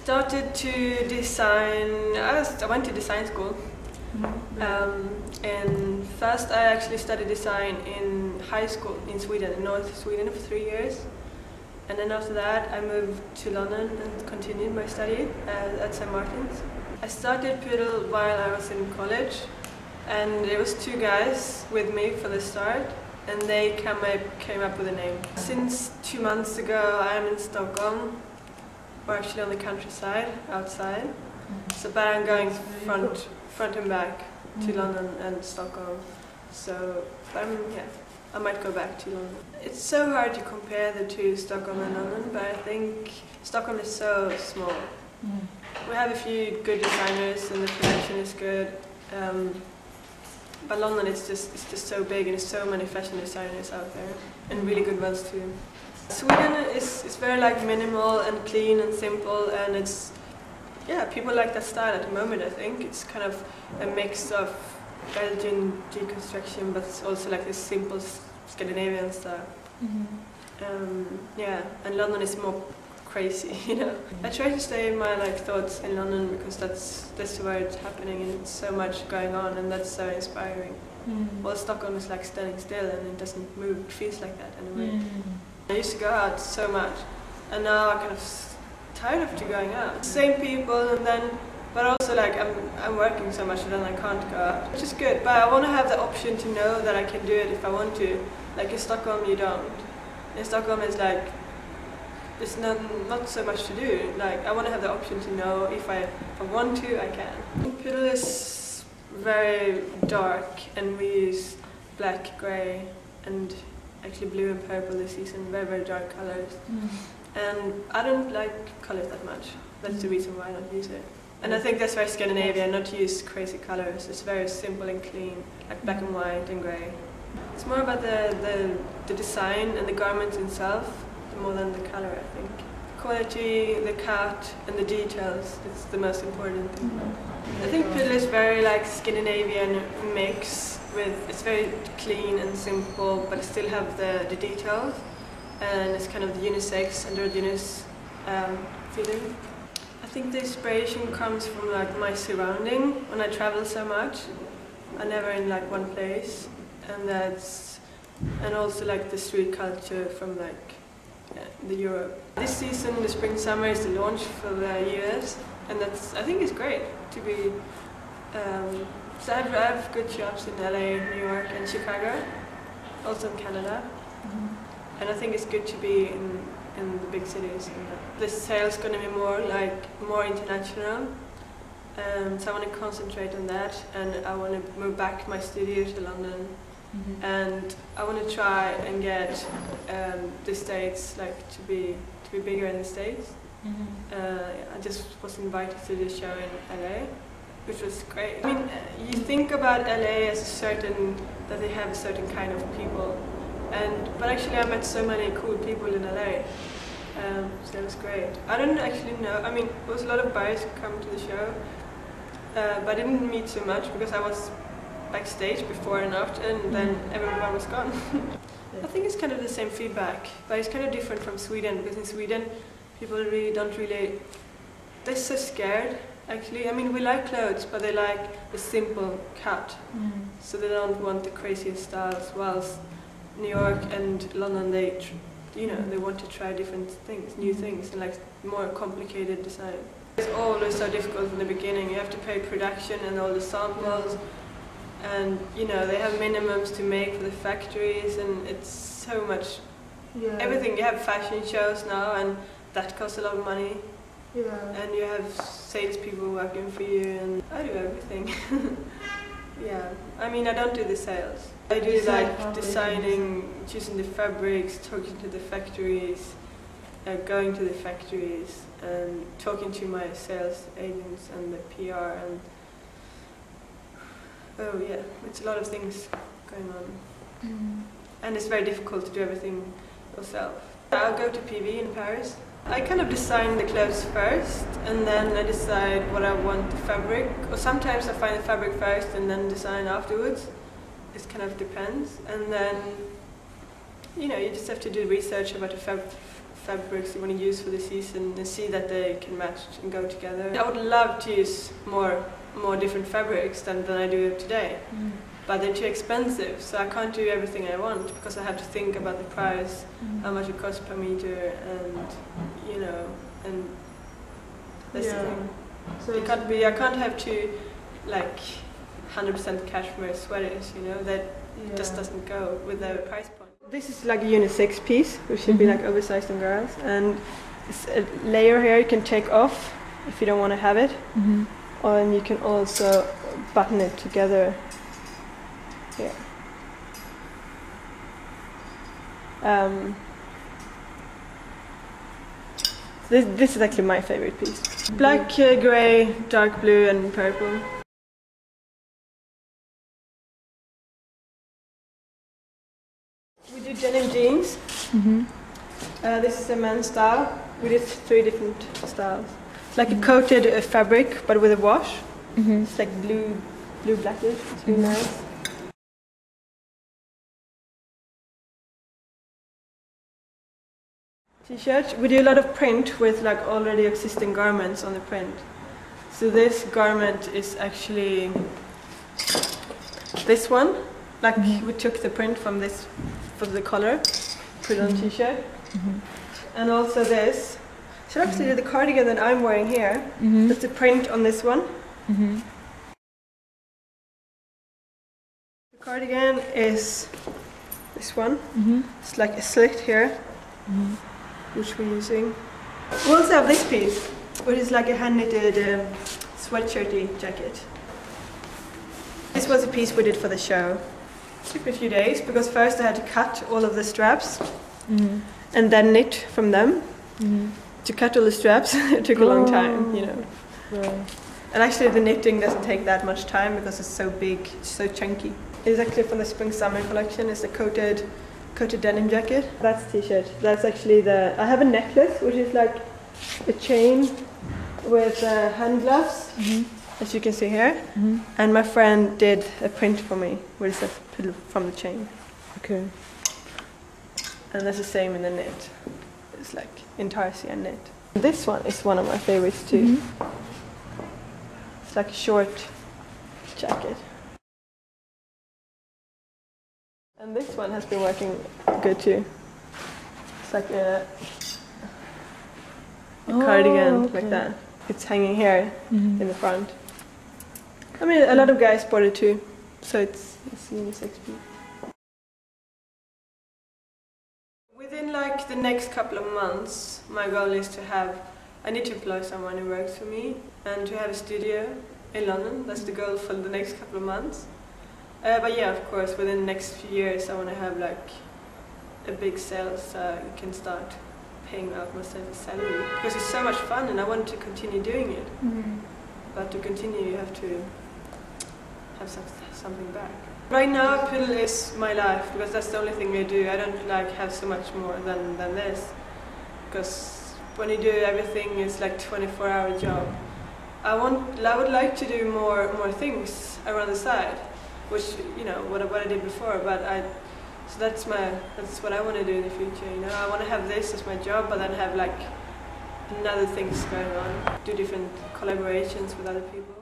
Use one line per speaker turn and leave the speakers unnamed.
started to design, I went to design school. And first I actually studied design in high school in Sweden, in North Sweden for 3 years. And then after that I moved to London and continued my study at St. Martin's. I started Poodle while I was in college, and it was 2 guys with me for the start, and they came up with a name. Since 2 months ago I'm in Stockholm. We're actually on the countryside, outside. So, but I'm going front and back to London and Stockholm. So, I might go back to London. It's so hard to compare the two, Stockholm and London, but I think Stockholm is so small. We have a few good designers and the production is good. But London it's just so big, and there's so many fashion designers out there, and really good ones too. Sweden is very like minimal and clean and simple, and it's people like that style at the moment. I think it's kind of a mix of Belgian deconstruction, but it's also like this simple Scandinavian style. And London is more crazy, you know. I try to stay in my thoughts in London because that's where it's happening, and it's so much going on, and that's so inspiring. While Stockholm is like standing still and it doesn't move. It feels like that anyway. I used to go out so much, and now I'm kind of tired of going out. Same people, and then, but also like I'm working so much and then I can't go out, which is good. But I want to have the option to know that I can do it if I want to. Like in Stockholm, you don't. In Stockholm, it's like there's not so much to do. Like I want to have the option to know if I want to, I can. Poodle is very dark, and we use black, grey, and actually blue and purple this season. Very, very dark colors. And I don't like colors that much. That's the reason why I don't use it. And I think that's very Scandinavian, not to use crazy colors. It's very simple and clean, like black and white and grey. It's more about the design and the garment itself, more than the color, I think. Quality, the cut, and the details, it's the most important thing. I think Poodle is very like Scandinavian mix with, it's very clean and simple, but it still have the details. And it's kind of the unisex, androgynous feeling. I think the inspiration comes from like my surrounding. When I travel so much, I'm never in like one place, and also like the street culture from like the Europe. This season, the spring summer, is the launch for the US, and I think it's great to be. So I have good shops in LA, New York, and Chicago, also in Canada. And I think it's good to be in the big cities. The sale's going to be more international, so I want to concentrate on that, and I want to move back my studio to London, and I want to try and get the States to be bigger in the States. I just was invited to the show in LA, which was great. I mean, you think about LA as that they have a certain kind of people. But actually I met so many cool people in LA, so it was great. I don't actually know, I mean, there was a lot of buyers who come to the show, but I didn't meet so much because I was backstage before and after, and then everyone was gone. I think it's kind of the same feedback, but it's kind of different from Sweden, because in Sweden people they're so scared actually. I mean, we like clothes, but they like the simple cut, so they don't want the craziest styles, whilst New York and London, they want to try different things, new things, and like more complicated design. It's always so difficult in the beginning. You have to pay production and all the samples, and they have minimums to make for the factories, and it's so much. Everything. You have fashion shows now, and that costs a lot of money. And you have salespeople working for you, and I do everything. I mean, I don't do the sales. I do like designing, choosing the fabrics, talking to the factories, going to the factories, and talking to my sales agents and the PR, and it's a lot of things going on. And it's very difficult to do everything yourself. I'll go to PV in Paris. I kind of design the clothes first, and then I decide what I want the fabric, or sometimes I find the fabric first and then design afterwards. It kind of depends. And then you just have to do research about the fabrics you want to use for the season and see that they can match and go together. I would love to use more different fabrics than I do today, but they're too expensive, so I can't do everything I want because I have to think about the price, how much it costs per meter, and you know, and that's the thing. So I can't have two like 100% cashmere sweaters, you know, that just doesn't go with the price point. This is like a unisex piece, which should be like oversized on girls, and it's a layer here you can take off if you don't want to have it, and you can also button it together here. This is actually my favorite piece. Black, grey, dark blue and purple. We do denim jeans. This is a men's style. We did 3 different styles. It's like a coated fabric, but with a wash. It's like blue blackish. It's really nice. T-shirts. We do a lot of print with like already existing garments on the print. So this garment is actually this one. Like we took the print from this for the color, put it on a t-shirt, and also this. So actually the cardigan that I'm wearing here, that's the print on this one. The cardigan is this one. It's like a slit here, which we're using. We also have this piece, which is like a hand-knitted sweatshirty jacket. This was a piece we did for the show. It took a few days because first I had to cut all of the straps and then knit from them. To cut all the straps, it took a long time, you know. And actually the knitting doesn't take that much time because it's so big, it's so chunky. It's actually from the spring-summer collection. It's a coated denim jacket. That's t-shirt. That's actually I have a necklace which is like a chain with hand gloves, as you can see here. And my friend did a print for me, which is from the chain. Okay. And that's the same in the knit. It's like intarsia knit. This one is one of my favorites too. It's like a short jacket. And this one has been working good too. It's like a cardigan like that. It's hanging here in the front. I mean, a lot of guys bought it too, so it's unisex piece. Within like the next couple of months, my goal is I need to employ someone who works for me and to have a studio in London. That's the goal for the next couple of months. But yeah, of course, within the next few years I want to have like a big sales so I can start paying out myself a salary. Because it's so much fun and I want to continue doing it. But to continue you have to have something back. Right now Piddle is my life because that's the only thing I do. I don't like have so much more than this. Because when you do everything it's like 24-hour job. I would like to do more things around the side, which you know what I did before. But so that's what I want to do in the future. You know, I want to have this as my job, but then have like another things going on, do different collaborations with other people.